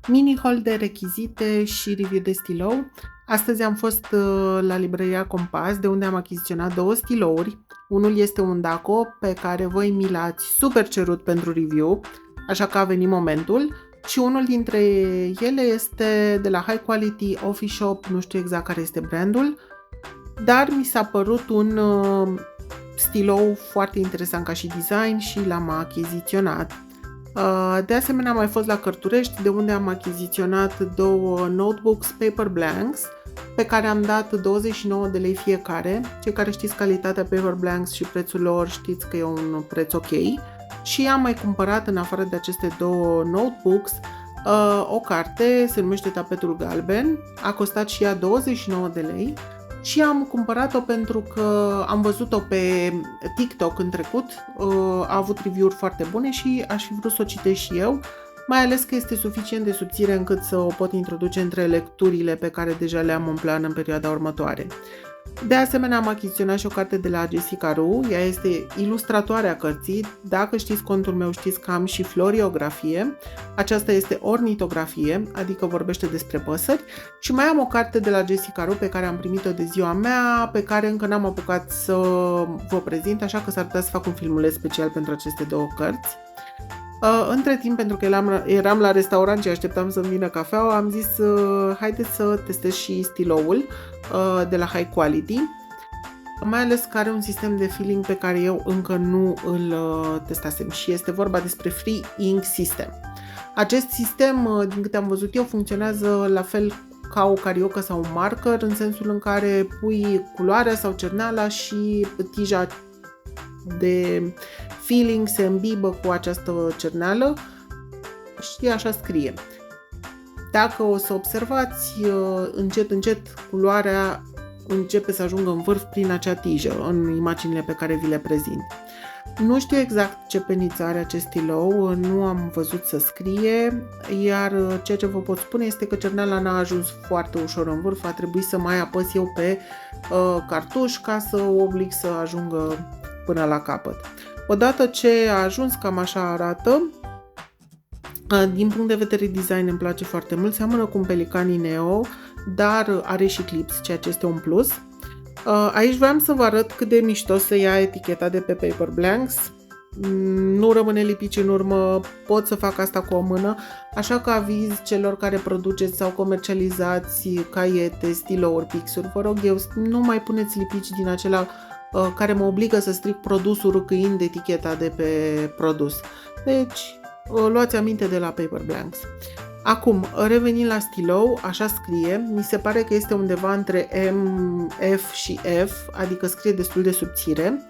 Mini haul de rechizite și review de stilou. Astăzi am fost la librăria Compas, de unde am achiziționat două stilouri. Unul este un Daco pe care voi mi l-ați super cerut pentru review, așa că a venit momentul. Și unul dintre ele este de la High Quality Office Shop, nu știu exact care este brandul, dar mi s-a părut un stilou foarte interesant ca și design și l-am achiziționat. De asemenea, am mai fost la Cărturești, de unde am achiziționat două notebooks Paper Blanks, pe care am dat 29 de lei fiecare. Cei care știți calitatea Paper Blanks și prețul lor știți că e un preț ok. Și am mai cumpărat, în afară de aceste două notebooks, o carte, se numește Tapetul Galben, a costat și ea 29 de lei. Și am cumpărat-o pentru că am văzut-o pe TikTok în trecut, a avut review-uri foarte bune și aș fi vrut să o citesc și eu, mai ales că este suficient de subțire încât să o pot introduce între lecturile pe care deja le am în plan în perioada următoare. De asemenea, am achiziționat și o carte de la Jessica Ru, ea este ilustratoarea cărții. Dacă știți contul meu, știți că am și floriografie. Aceasta este ornitografie, adică vorbește despre păsări. Și mai am o carte de la Jessica Ru pe care am primit-o de ziua mea, pe care încă n-am apucat să vă prezint, așa că s-ar putea să fac un filmuleț special pentru aceste două cărți. Între timp, pentru că eram la restaurant și așteptam să-mi vină cafeaua, am zis haideți să testez și stiloul de la High Quality, mai ales că are un sistem de filling pe care eu încă nu îl testasem și este vorba despre Free Ink System. Acest sistem, din câte am văzut eu, funcționează la fel ca o cariocă sau un marker, în sensul în care pui culoarea sau cerneala și tija de feeling se îmbibă cu această cerneală și așa scrie. Dacă o să observați, încet, încet culoarea începe să ajungă în vârf prin acea tijă, în imaginile pe care vi le prezint. Nu știu exact ce peniță are acest stilou, nu am văzut să scrie, iar ceea ce vă pot spune este că cerneala n-a ajuns foarte ușor în vârf, a trebuit să mai apăs eu pe cartuș ca să o oblig să ajungă până la capăt. Odată ce a ajuns, cam așa arată. Din punct de vedere design îmi place foarte mult, seamănă cu un Pelican Neo, dar are și clips, ceea ce este un plus. Aici vreau să vă arăt cât de mișto se ia eticheta de pe Paper Blanks. Nu rămâne lipici în urmă, pot să fac asta cu o mână, așa că aviz celor care produceți sau comercializați caiete, stilouri, pixuri, vă rog eu, nu mai puneți lipici din acelea care mă obligă să stric produsul râcâind eticheta de pe produs. Deci, luați aminte de la Paper Blanks. Acum, revenind la stilou, așa scrie, mi se pare că este undeva între M, F și F, adică scrie destul de subțire.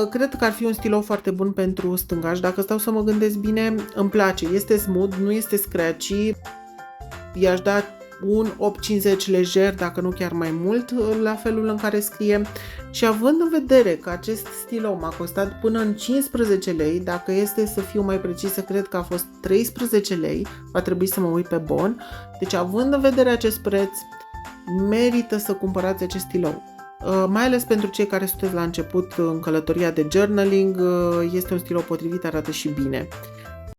Cred că ar fi un stilou foarte bun pentru stângaci, dacă stau să mă gândesc bine, îmi place, este smooth, nu este scratchy, i-aș da un 8,50 lejer, dacă nu chiar mai mult, la felul în care scrie. Și având în vedere că acest stilou m-a costat până în 15 lei, dacă este să fiu mai precisă, cred că a fost 13 lei, va trebui să mă uit pe bon. Deci, având în vedere acest preț, merită să cumpărați acest stilou. Mai ales pentru cei care sunteți la început în călătoria de journaling, este un stilou potrivit, arată și bine.